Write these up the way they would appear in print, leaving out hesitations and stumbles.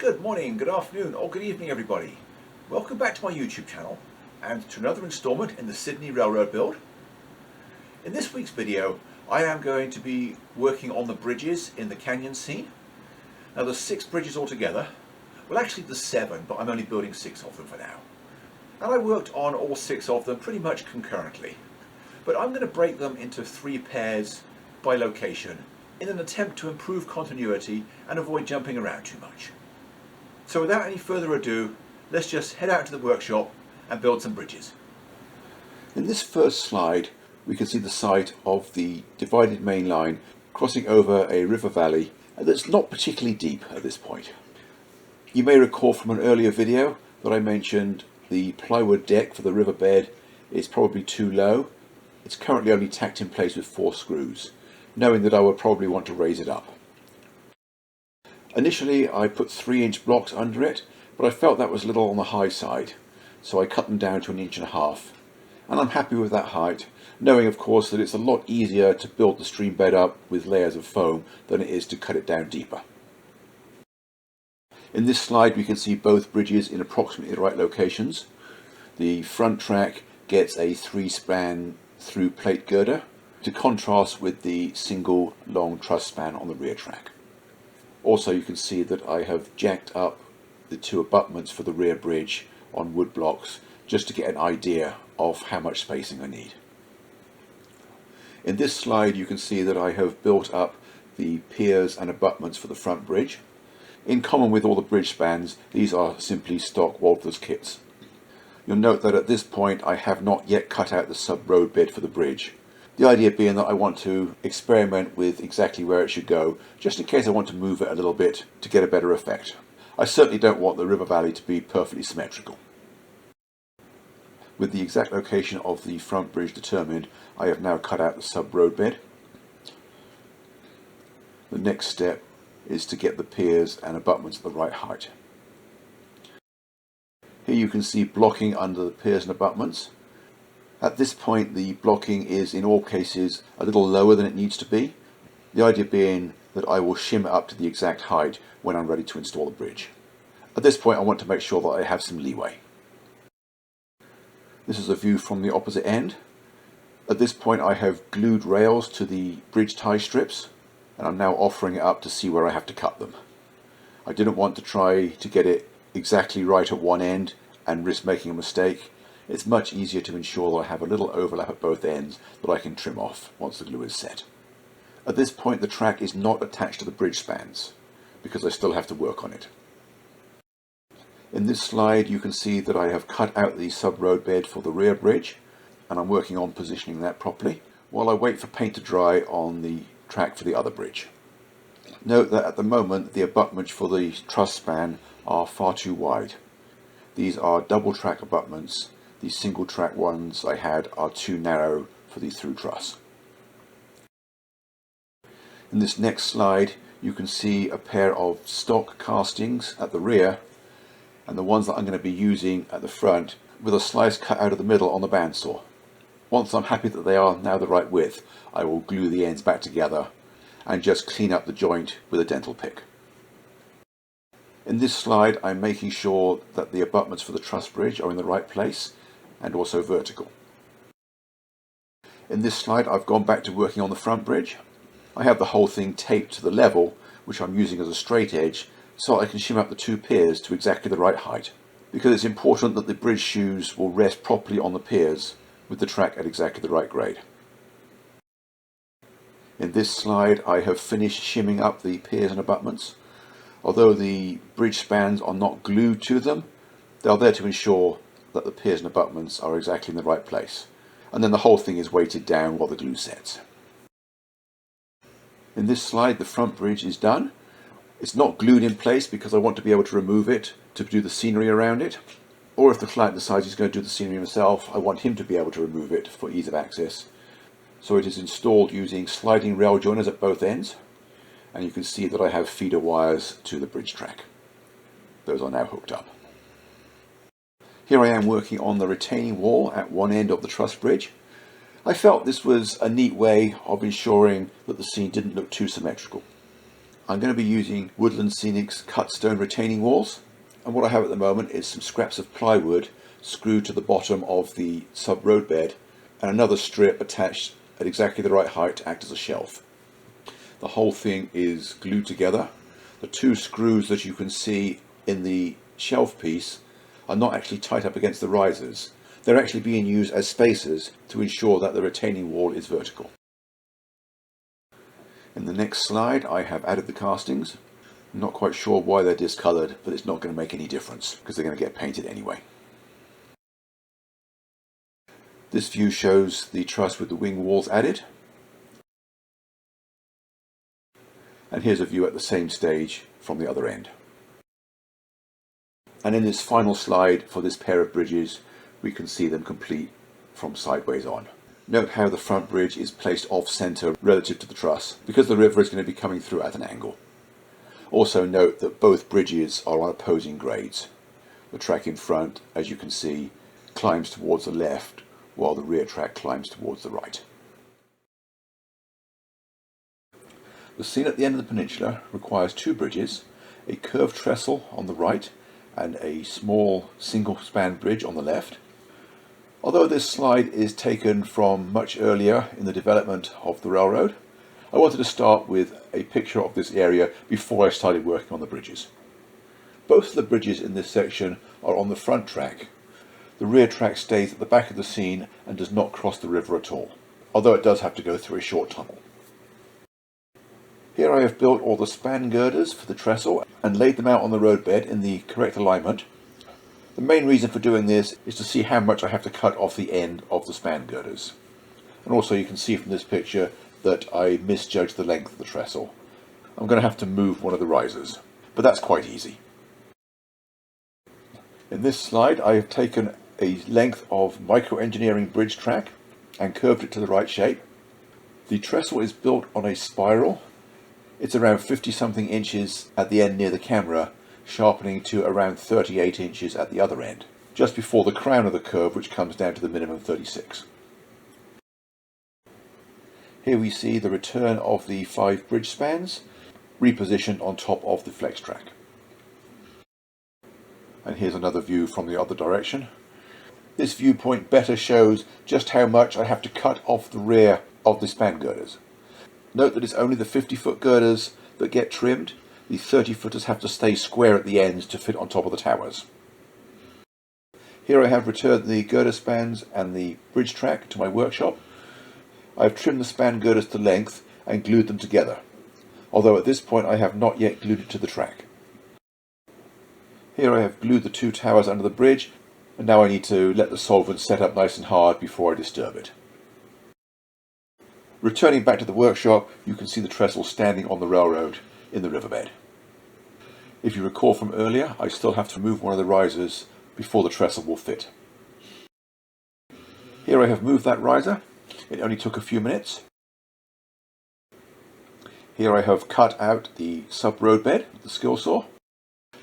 Good morning, good afternoon, or good evening, everybody. Welcome back to my YouTube channel and to another installment in the Sydney Railroad build. In this week's video, I am going to be working on the bridges in the canyon scene. Now there's 6 bridges altogether. Well, actually there's 7, but I'm only building 6 of them for now. And I worked on all 6 of them pretty much concurrently. But I'm going to break them into 3 pairs by location in an attempt to improve continuity and avoid jumping around too much. So without any further ado, let's just head out to the workshop and build some bridges. In this first slide, we can see the site of the divided main line crossing over a river valley that's not particularly deep at this point. You may recall from an earlier video that I mentioned the plywood deck for the riverbed is probably too low. It's currently only tacked in place with 4 screws, knowing that I would probably want to raise it up. Initially I put 3-inch blocks under it, but I felt that was a little on the high side, so I cut them down to 1.5 inches, and I'm happy with that height, knowing of course that it's a lot easier to build the stream bed up with layers of foam than it is to cut it down deeper. In this slide we can see both bridges in approximately the right locations. The front track gets a 3-span through plate girder to contrast with the single long truss span on the rear track. Also, you can see that I have jacked up the 2 abutments for the rear bridge on wood blocks just to get an idea of how much spacing I need. In this slide you can see that I have built up the piers and abutments for the front bridge. In common with all the bridge spans, these are simply stock Walther's kits. You'll note that at this point I have not yet cut out the sub-road bed for the bridge. The idea being that I want to experiment with exactly where it should go, just in case I want to move it a little bit to get a better effect. I certainly don't want the river valley to be perfectly symmetrical. With the exact location of the front bridge determined, I have now cut out the sub-road bed. The next step is to get the piers and abutments at the right height. Here you can see blocking under the piers and abutments. At this point the blocking is in all cases a little lower than it needs to be, the idea being that I will shim it up to the exact height when I'm ready to install the bridge. At this point I want to make sure that I have some leeway. This is a view from the opposite end. At this point I have glued rails to the bridge tie strips and I'm now offering it up to see where I have to cut them. I didn't want to try to get it exactly right at one end and risk making a mistake. It's much easier to ensure that I have a little overlap at both ends that I can trim off once the glue is set. At this point the track is not attached to the bridge spans because I still have to work on it. In this slide you can see that I have cut out the sub-road bed for the rear bridge and I'm working on positioning that properly while I wait for paint to dry on the track for the other bridge. Note that at the moment the abutments for the truss span are far too wide. These are double track abutments. The single track ones I had are too narrow for the through truss. In this next slide you can see a pair of stock castings at the rear and the ones that I'm going to be using at the front with a slice cut out of the middle on the bandsaw. Once I'm happy that they are now the right width, I will glue the ends back together and just clean up the joint with a dental pick. In this slide I'm making sure that the abutments for the truss bridge are in the right place and also vertical. In this slide I've gone back to working on the front bridge. I have the whole thing taped to the level, which I'm using as a straight edge, so I can shim up the 2 piers to exactly the right height, because it's important that the bridge shoes will rest properly on the piers with the track at exactly the right grade. In this slide I have finished shimming up the piers and abutments. Although the bridge spans are not glued to them, they are there to ensure that the piers and abutments are exactly in the right place, and then the whole thing is weighted down while the glue sets. In this slide the front bridge is done. It's not glued in place because I want to be able to remove it to do the scenery around it, or if the client decides he's going to do the scenery himself, I want him to be able to remove it for ease of access. So it is installed using sliding rail joiners at both ends, and you can see that I have feeder wires to the bridge track. Those are now hooked up. Here I am working on the retaining wall at one end of the truss bridge. I felt this was a neat way of ensuring that the scene didn't look too symmetrical. I'm going to be using Woodland Scenic's cut stone retaining walls, and what I have at the moment is some scraps of plywood screwed to the bottom of the sub roadbed and another strip attached at exactly the right height to act as a shelf. The whole thing is glued together. The two screws that you can see in the shelf piece are not actually tight up against the risers. They're actually being used as spacers to ensure that the retaining wall is vertical. In the next slide I have added the castings. I'm not quite sure why they're discoloured, but it's not going to make any difference because they're going to get painted anyway. This view shows the truss with the wing walls added. And here's a view at the same stage from the other end. And in this final slide for this pair of bridges, we can see them complete from sideways on. Note how the front bridge is placed off centre relative to the truss, because the river is going to be coming through at an angle. Also note that both bridges are on opposing grades. The track in front, as you can see, climbs towards the left, while the rear track climbs towards the right. The scene at the end of the peninsula requires two bridges, a curved trestle on the right and a small single span bridge on the left. Although this slide is taken from much earlier in the development of the railroad, I wanted to start with a picture of this area before I started working on the bridges. Both of the bridges in this section are on the front track. The rear track stays at the back of the scene and does not cross the river at all, although it does have to go through a short tunnel. Here I have built all the span girders for the trestle and laid them out on the roadbed in the correct alignment. The main reason for doing this is to see how much I have to cut off the end of the span girders. And also you can see from this picture that I misjudged the length of the trestle. I'm going to have to move one of the risers, but that's quite easy. In this slide I have taken a length of micro-engineering bridge track and curved it to the right shape. The trestle is built on a spiral. It's around 50 something inches at the end near the camera, sharpening to around 38 inches at the other end, just before the crown of the curve, which comes down to the minimum 36. Here we see the return of the 5 bridge spans, repositioned on top of the flex track. And here's another view from the other direction. This viewpoint better shows just how much I have to cut off the rear of the span girders. Note that it's only the 50-foot girders that get trimmed. The 30-footers have to stay square at the ends to fit on top of the towers. Here I have returned the girder spans and the bridge track to my workshop. I've trimmed the span girders to length and glued them together, although at this point I have not yet glued it to the track. Here I have glued the 2 towers under the bridge, and now I need to let the solvent set up nice and hard before I disturb it. Returning back to the workshop, you can see the trestle standing on the railroad in the riverbed. If you recall from earlier, I still have to remove one of the risers before the trestle will fit. Here I have moved that riser. It only took a few minutes. Here I have cut out the sub roadbed with the skill saw.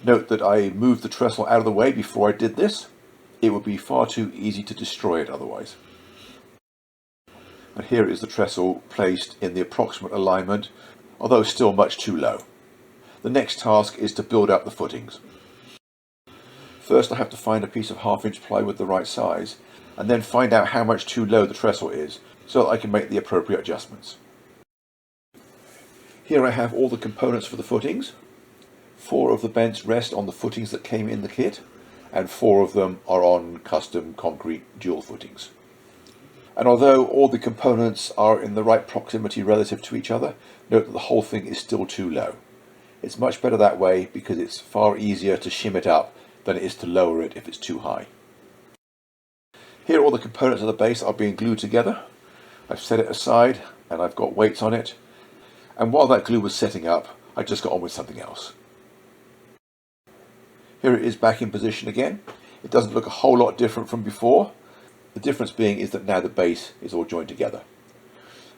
Note that I moved the trestle out of the way before I did this. It would be far too easy to destroy it otherwise. And here is the trestle placed in the approximate alignment, although still much too low. The next task is to build up the footings. First I have to find a piece of 1/2-inch plywood the right size, and then find out how much too low the trestle is, so that I can make the appropriate adjustments. Here I have all the components for the footings. 4 of the bents rest on the footings that came in the kit, and 4 of them are on custom concrete dual footings. And although all the components are in the right proximity relative to each other, note that the whole thing is still too low. It's much better that way because it's far easier to shim it up than it is to lower it if it's too high. Here all the components of the base are being glued together. I've set it aside and I've got weights on it. And while that glue was setting up, I just got on with something else. Here it is back in position again. It doesn't look a whole lot different from before. The difference being is that now the base is all joined together.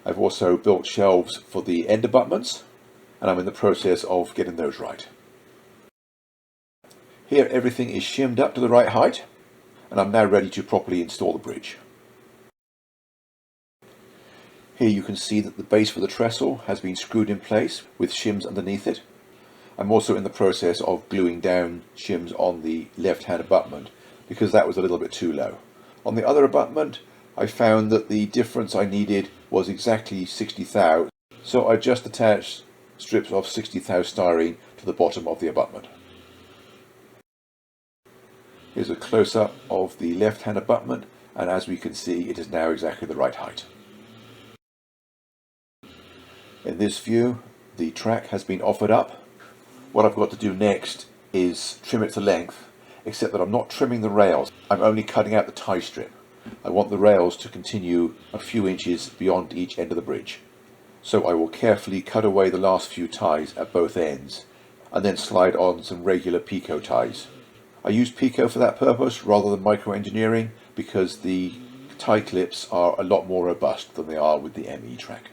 I've also built shelves for the end abutments, and I'm in the process of getting those right. Here everything is shimmed up to the right height, and I'm now ready to properly install the bridge. Here you can see that the base for the trestle has been screwed in place with shims underneath it. I'm also in the process of gluing down shims on the left-hand abutment because that was a little bit too low. On the other abutment, I found that the difference I needed was exactly 60 thou, so I just attached strips of 60 thou styrene to the bottom of the abutment. Here's a close-up of the left-hand abutment, and as we can see, it is now exactly the right height. In this view, the track has been offered up. What I've got to do next is trim it to length, except that I'm not trimming the rails, I'm only cutting out the tie strip. I want the rails to continue a few inches beyond each end of the bridge. So I will carefully cut away the last few ties at both ends, and then slide on some regular picot ties. I use picot for that purpose rather than micro-engineering because the tie clips are a lot more robust than they are with the ME track.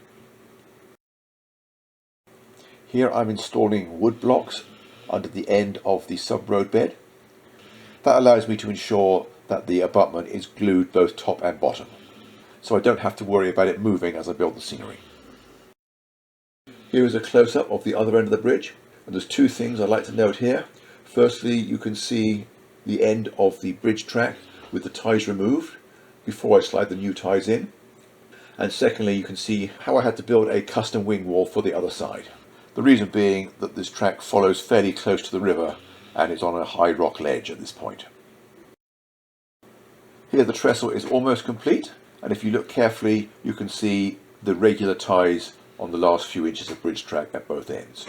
Here I'm installing wood blocks under the end of the sub-road bed. That allows me to ensure that the abutment is glued both top and bottom, so I don't have to worry about it moving as I build the scenery. Here is a close-up of the other end of the bridge, and there's two things I'd like to note here. Firstly, you can see the end of the bridge track with the ties removed before I slide the new ties in. And secondly, you can see how I had to build a custom wing wall for the other side. The reason being that this track follows fairly close to the river and it's on a high rock ledge at this point. Here the trestle is almost complete, and if you look carefully you can see the regular ties on the last few inches of bridge track at both ends.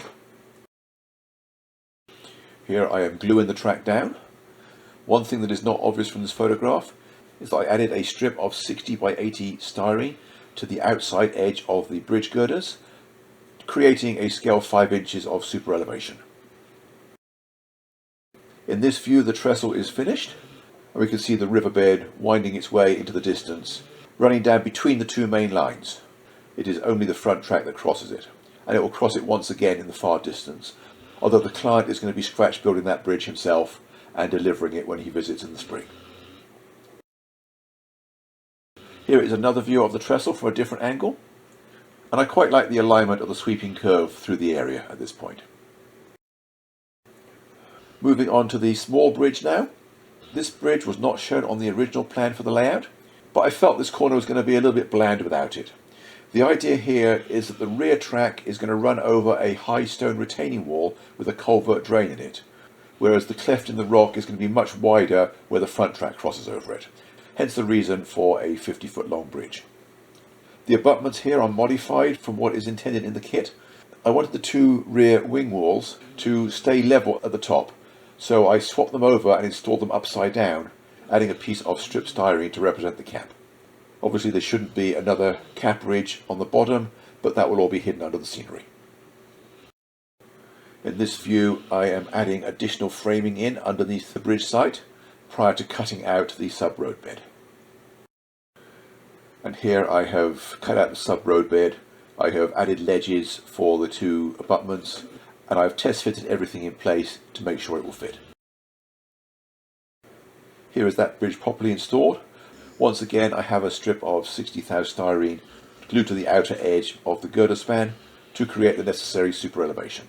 Here I am gluing the track down. One thing that is not obvious from this photograph is that I added a strip of 60 by 80 styrene to the outside edge of the bridge girders, creating a scale 5 inches of super elevation. In this view the trestle is finished, and we can see the riverbed winding its way into the distance, running down between the two main lines. It is only the front track that crosses it, and it will cross it once again in the far distance, although the client is going to be scratch building that bridge himself and delivering it when he visits in the spring. Here is another view of the trestle from a different angle, and I quite like the alignment of the sweeping curve through the area at this point. Moving on to the small bridge now. This bridge was not shown on the original plan for the layout, but I felt this corner was going to be a little bit bland without it. The idea here is that the rear track is going to run over a high stone retaining wall with a culvert drain in it, whereas the cleft in the rock is going to be much wider where the front track crosses over it. Hence the reason for a 50-foot long bridge. The abutments here are modified from what is intended in the kit. I wanted the two rear wing walls to stay level at the top, so I swapped them over and installed them upside down, adding a piece of strip styrene to represent the cap. Obviously there shouldn't be another cap ridge on the bottom, but that will all be hidden under the scenery. In this view I am adding additional framing in underneath the bridge site prior to cutting out the sub-road bed. And here I have cut out the sub-road bed, I have added ledges for the two abutments, and I've test fitted everything in place to make sure it will fit. Here is that bridge properly installed. Once again I have a strip of 60 thou styrene glued to the outer edge of the girder span to create the necessary super elevation.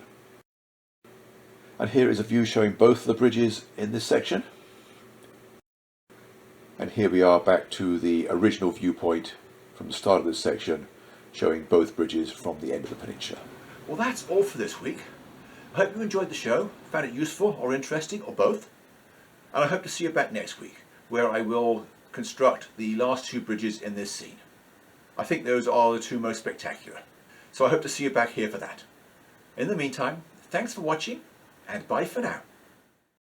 And here is a view showing both of the bridges in this section. And here we are back to the original viewpoint from the start of this section, showing both bridges from the end of the peninsula. Well, that's all for this week. I hope you enjoyed the show, found it useful or interesting, or both. And I hope to see you back next week, where I will construct the last two bridges in this scene. I think those are the two most spectacular. So I hope to see you back here for that. In the meantime, thanks for watching, and bye for now.